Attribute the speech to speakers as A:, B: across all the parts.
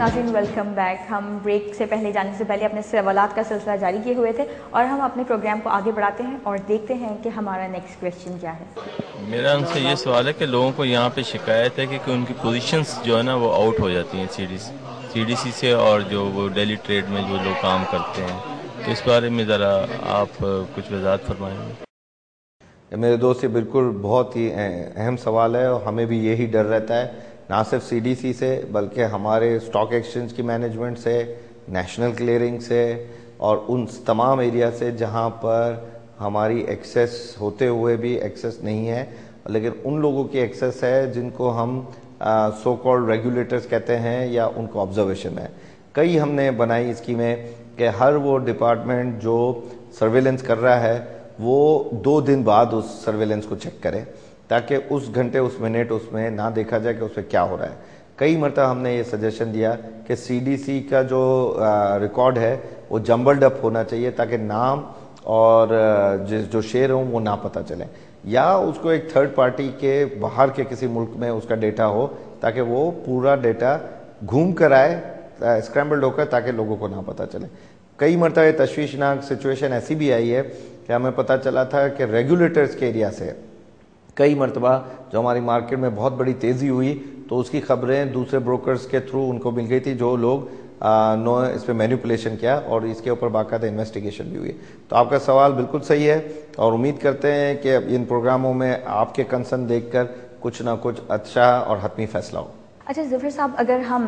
A: नाज़रीन welcome back. हम break से पहले जाने से पहले अपने सवालात का सिलसिला जारी किए हुए थे और हम अपने प्रोग्राम को आगे बढ़ाते हैं और देखते हैं कि हमारा नेक्स्ट क्वेश्चन क्या है।
B: मेरा उनसे ये सवाल है कि लोगों को यहाँ पे शिकायत है कि उनकी पोजीशंस जो है ना वो आउट हो जाती हैं सीडीसी से, और जो वो डेली ट्रेड में जो लोग काम करते हैं, तो इस बारे में ज़रा आप कुछ वजाहत फरमाएंगे।
C: मेरे दोस्त, ये बिल्कुल बहुत ही अहम सवाल है और हमें भी यही डर रहता है, ना सिर्फ सीडीसी से बल्कि हमारे स्टॉक एक्सचेंज की मैनेजमेंट से, नेशनल क्लियरिंग से और उन तमाम एरिया से जहां पर हमारी एक्सेस होते हुए भी एक्सेस नहीं है, लेकिन उन लोगों की एक्सेस है जिनको हम सो कॉल्ड रेगुलेटर्स कहते हैं या उनको ऑब्जर्वेशन है। कई हमने बनाई स्कीमें कि हर वो डिपार्टमेंट जो सर्वेलेंस कर रहा है वो 2 दिन बाद उस सर्वेलेंस को चेक करे, ताकि उस घंटे उस मिनट उसमें ना देखा जाए कि उसमें क्या हो रहा है। कई मरतबा हमने ये सजेशन दिया कि सीडीसी का जो रिकॉर्ड है वो जम्बल्ड अप होना चाहिए, ताकि नाम और जो शेयर हों वो ना पता चले, या उसको एक थर्ड पार्टी के बाहर के किसी मुल्क में उसका डेटा हो, ताकि वो पूरा डेटा घूम कर आए स्क्रैम्बल्ड होकर, ताकि लोगों को ना पता चले। कई मरतबा ये तशवीशनाक सिचुएशन ऐसी भी आई है कि हमें पता चला था कि रेगुलेटर्स के एरिया से कई मरतबा जो हमारी मार्केट में बहुत बड़ी तेज़ी हुई तो उसकी खबरें दूसरे ब्रोकर्स के थ्रू उनको मिल गई थी, जो लोग इस पर मैनिपुलेशन किया और इसके ऊपर बाकायदा इन्वेस्टिगेशन भी हुई। तो आपका सवाल बिल्कुल सही है और उम्मीद करते हैं कि इन प्रोग्रामों में आपके कंसर्न देखकर कुछ ना कुछ अच्छा और हतमी फैसला हो।
A: अच्छा ज़फ़र साहब, अगर हम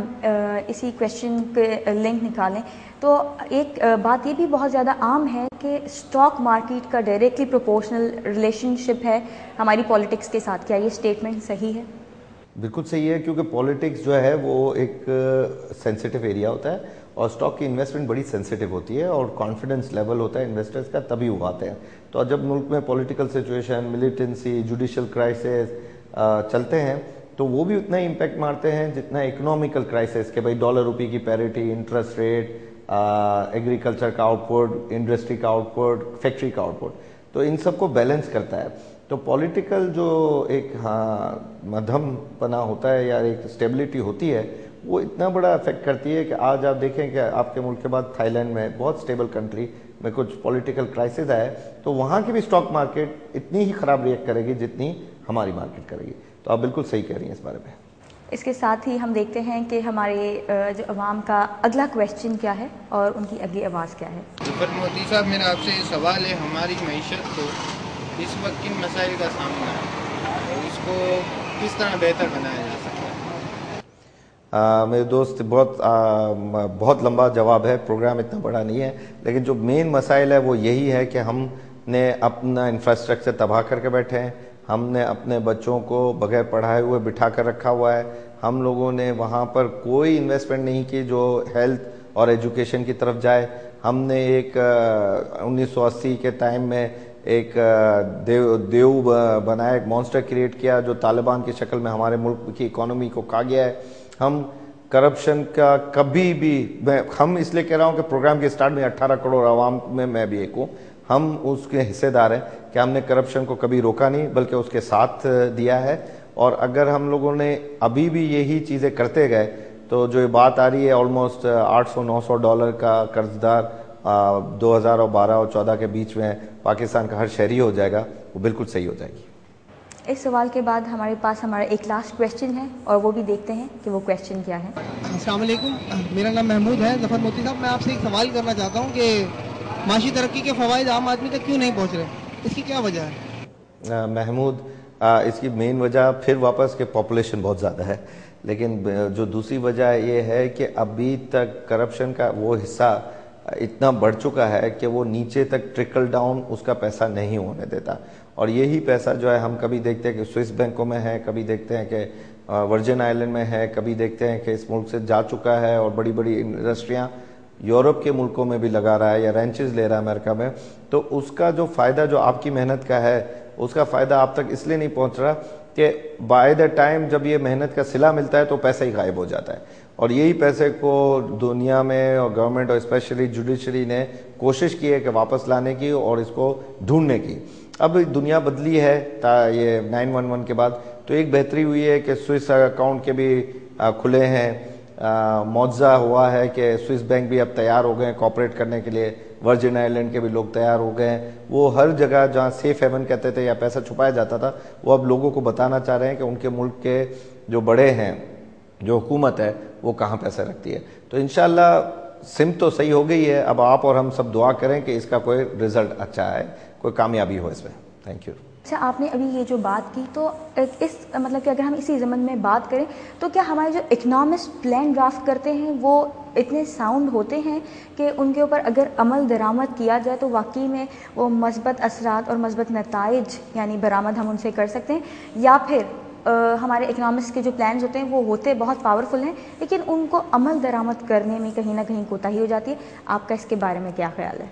A: इसी क्वेश्चन के लिंक निकालें तो एक बात ये भी बहुत ज़्यादा आम है कि स्टॉक मार्केट का डायरेक्टली प्रोपोर्शनल रिलेशनशिप है हमारी पॉलिटिक्स के साथ। क्या ये स्टेटमेंट सही है?
C: बिल्कुल सही है, क्योंकि पॉलिटिक्स जो है वो एक सेंसिटिव एरिया होता है और स्टॉक की इन्वेस्टमेंट बड़ी सेंसिटिव होती है और कॉन्फिडेंस लेवल होता है इन्वेस्टर्स का, तभी उगाते हैं। तो जब मुल्क में political situation, militancy, judicial crisis चलते हैं तो वो भी उतना ही इम्पैक्ट मारते हैं जितना इकोनॉमिकल क्राइसिस के भाई डॉलर रुपये की पैरिटी, इंटरेस्ट रेट, एग्रीकल्चर का आउटपुट, इंडस्ट्री का आउटपुट, फैक्ट्री का आउटपुट, तो इन सबको बैलेंस करता है। तो पॉलिटिकल जो एक मध्यमपना होता है या एक स्टेबिलिटी होती है वो इतना बड़ा इफेक्ट करती है कि आज आप देखें कि आपके मुल्क के बाद थाईलैंड में, बहुत स्टेबल कंट्री में, कुछ पॉलिटिकल क्राइसिस आए तो वहाँ की भी स्टॉक मार्केट इतनी ही ख़राब रिएक्ट करेगी जितनी हमारी मार्केट करेगी। तो आप बिल्कुल सही कह रही हैं इस बारे में।
A: इसके साथ ही हम देखते हैं कि हमारे जो अवाम का अगला क्वेश्चन क्या है और उनकी अगली आवाज़ क्या है।
D: ज़फ़र मोदी साहब, मेरा आपसे ये सवाल है, हमारी मईशत को इस वक्त किन मसाइल का सामना है और इसको किस तरह बेहतर बनाया जा सकता है?
C: मेरे दोस्त, बहुत लंबा जवाब है, प्रोग्राम इतना बड़ा नहीं है, लेकिन जो मेन मसाइल है वो यही है कि हमने अपना इंफ्रास्ट्रक्चर तबाह करके बैठे हैं, हमने अपने बच्चों को बगैर पढ़ाए हुए बिठा कर रखा हुआ है, हम लोगों ने वहाँ पर कोई इन्वेस्टमेंट नहीं की जो हेल्थ और एजुकेशन की तरफ जाए। हमने एक 1980 के टाइम में एक देव बनाया, एक मॉन्स्टर क्रिएट किया जो तालिबान की शक्ल में हमारे मुल्क की इकोनॉमी को खा गया है। हम करप्शन का कभी भी, हम इसलिए कह रहा हूँ कि प्रोग्राम के स्टार्ट में 18 करोड़ आवाम में मैं भी एक हूँ, हम उसके हिस्सेदार हैं कि हमने करप्शन को कभी रोका नहीं बल्कि उसके साथ दिया है। और अगर हम लोगों ने अभी भी यही चीज़ें करते गए तो जो ये बात आ रही है ऑलमोस्ट $800-900 का कर्जदार 2012 और 14 के बीच में पाकिस्तान का हर शहरी हो जाएगा, वो बिल्कुल सही हो जाएगी।
A: इस सवाल के बाद हमारे पास हमारा एक लास्ट क्वेश्चन है और वो भी देखते हैं कि वो क्वेश्चन क्या है।
E: अस्सलाम वालेकुम, मेरा नाम महमूद है। ज़फ़र मोती साहब, मैं आपसे एक सवाल करना चाहता हूँ कि माशी तरक्की के फ़वाइद आम आदमी तक क्यों नहीं पहुँच रहे, इसकी क्या वजह है?
C: महमूद, इसकी मेन वजह फिर वापस के पॉपुलेशन बहुत ज़्यादा है, लेकिन जो दूसरी वजह ये है कि अभी तक करप्शन का वो हिस्सा इतना बढ़ चुका है कि वो नीचे तक ट्रिकल डाउन उसका पैसा नहीं होने देता। और यही पैसा जो है हम कभी देखते हैं कि स्विस बैंकों में है, कभी देखते हैं कि वर्जिन आइलैंड में है, कभी देखते हैं कि इस मुल्क से जा चुका है और बड़ी बड़ी इंडस्ट्रियाँ यूरोप के मुल्कों में भी लगा रहा है या रेंचेस ले रहा है अमेरिका में। तो उसका जो फ़ायदा जो आपकी मेहनत का है उसका फ़ायदा आप तक इसलिए नहीं पहुंच रहा कि बाय द टाइम जब ये मेहनत का सिला मिलता है तो पैसा ही गायब हो जाता है। और यही पैसे को दुनिया में और गवर्नमेंट और स्पेशली जुडिशरी ने कोशिश की है कि वापस लाने की और इसको ढूंढने की। अब दुनिया बदली है ये 911 के बाद, तो एक बेहतरी हुई है कि स्विस अकाउंट के भी खुले हैं, मुआवजा हुआ है कि स्विस बैंक भी अब तैयार हो गए हैं कॉपरेट करने के लिए, वर्जिन आइलैंड के भी लोग तैयार हो गए हैं। वो हर जगह जहाँ सेफ हेवन कहते थे या पैसा छुपाया जाता था, वो अब लोगों को बताना चाह रहे हैं कि उनके मुल्क के जो बड़े हैं, जो हुकूमत है, वो कहाँ पैसा रखती है। तो इंशाल्लाह सिमत तो सही हो गई है, अब आप और हम सब दुआ करें कि इसका कोई रिजल्ट अच्छा आए, कोई कामयाबी हो इसमें। Thank you.
A: अच्छा, आपने अभी ये जो बात की, तो इस मतलब कि अगर हम इसी ज़मन में बात करें तो क्या हमारे जो इकनॉमिस्ट प्लान ड्राफ्ट करते हैं वो इतने साउंड होते हैं कि उनके ऊपर अगर अमल दरामद किया जाए तो वाकई में वो मस्बत असरात और मस्बत नताइज यानी बरामद हम उनसे कर सकते हैं, या फिर हमारे इकनॉमिस्ट के जो प्लान्स होते हैं वो होते बहुत पावरफुल हैं लेकिन उनको अमल दरामद करने में कहीं ना कहीं कोताही हो जाती है। आपका इसके बारे में क्या ख्याल है?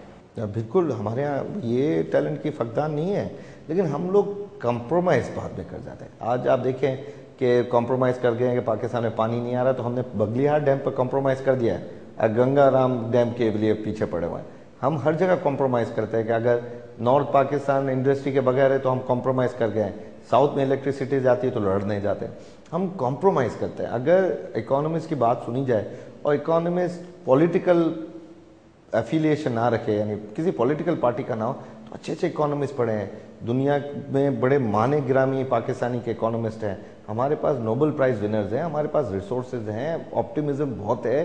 C: बिल्कुल, हमारे यहाँ ये टैलेंट की फकदान नहीं है, लेकिन हम लोग कंप्रोमाइज़ बाद में कर जाते हैं। आज आप देखें कि कंप्रोमाइज़ कर गए हैं कि पाकिस्तान में पानी नहीं आ रहा, तो हमने बगलिहार डैम पर कंप्रोमाइज़ कर दिया है, गंगाराम डैम के लिए पीछे पड़े हुए हैं। हम हर जगह कंप्रोमाइज़ करते हैं कि अगर नॉर्थ पाकिस्तान इंडस्ट्री के बगैर है तो हम कंप्रोमाइज़ कर गए हैं, साउथ में इलेक्ट्रिसिटी जाती है तो लड़ने जाते हैं, हम कॉम्प्रोमाइज़ करते हैं। अगर इकोनॉमिस्ट की बात सुनी जाए और इकोनॉमिस्ट पॉलिटिकल एफिलिएशन ना रखे, यानी किसी पॉलिटिकल पार्टी का ना हो, तो अच्छे अच्छे इकोनॉमिस्ट पढ़े हैं, दुनिया में बड़े माने गिरामी पाकिस्तानी के इकोनॉमिस्ट हैं, हमारे पास नोबेल प्राइज़ विनर्स हैं, हमारे पास रिसोर्सेज हैं, ऑप्टिमिज्म बहुत है,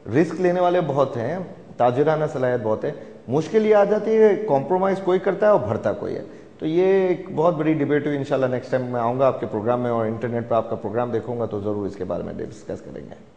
C: रिस्क लेने वाले बहुत हैं, ताजराना सलाहियत बहुत है। मुश्किल ये आ जाती है कॉम्प्रोमाइज़ कोई करता है और भरता कोई है। तो ये एक बहुत बड़ी डिबेट हुई। इंशाल्लाह नेक्स्ट टाइम मैं आऊँगा आपके प्रोग्राम में और इंटरनेट पर आपका प्रोग्राम देखूंगा तो ज़रूर इसके बारे में डिस्कस करेंगे।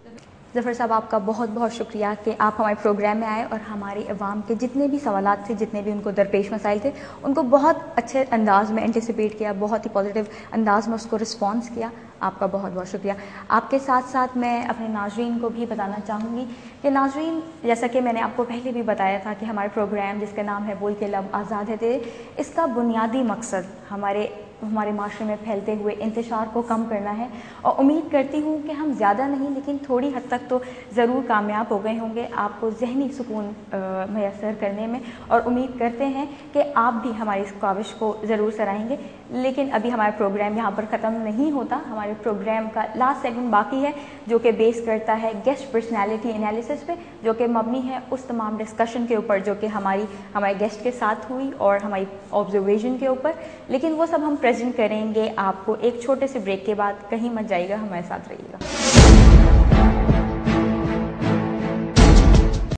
A: ज़फ़र साहब, आपका बहुत बहुत शुक्रिया कि आप हमारे प्रोग्राम में आए और हमारी अवाम के जितने भी सवालात थे, जितने भी उनको दरपेश मसाइल थे, उनको बहुत अच्छे अंदाज में एंटिसिपेट किया, बहुत ही पॉजिटिव अंदाज में उसको रिस्पॉन्स किया। आपका बहुत बहुत शुक्रिया। आपके साथ साथ मैं अपने नाजरीन को भी बताना चाहूँगी कि नाजरीन, जैसा कि मैंने आपको पहले भी बताया था कि हमारे प्रोग्राम जिसका नाम है बोल के लब आज़ाद है तेरे, इसका बुनियादी मकसद हमारे माशरे में फैलते हुए इंतशार को कम करना है। और उम्मीद करती हूँ कि हम ज़्यादा नहीं लेकिन थोड़ी हद तक तो ज़रूर कामयाब हो गए होंगे आपको ज़हनी सुकून मैसर करने में, और उम्मीद करते हैं कि आप भी हमारी इस काविश को ज़रूर सराहेंगे। लेकिन अभी हमारा प्रोग्राम यहाँ पर ख़त्म नहीं होता, हमारे प्रोग्राम का लास्ट सेगमेंट बाकी है जो कि बेस करता है गेस्ट पर्सनैलिटी एनालिसिस पे, जो कि मबनी है उस तमाम डिस्कशन के ऊपर जो कि हमारे गेस्ट के साथ हुई और हमारी ऑब्जर्वेशन के ऊपर। लेकिन वो सब हम प्रेजेंट करेंगे आपको एक छोटे से ब्रेक के बाद। कहीं मत जाइएगा, हमारे साथ रहिएगा।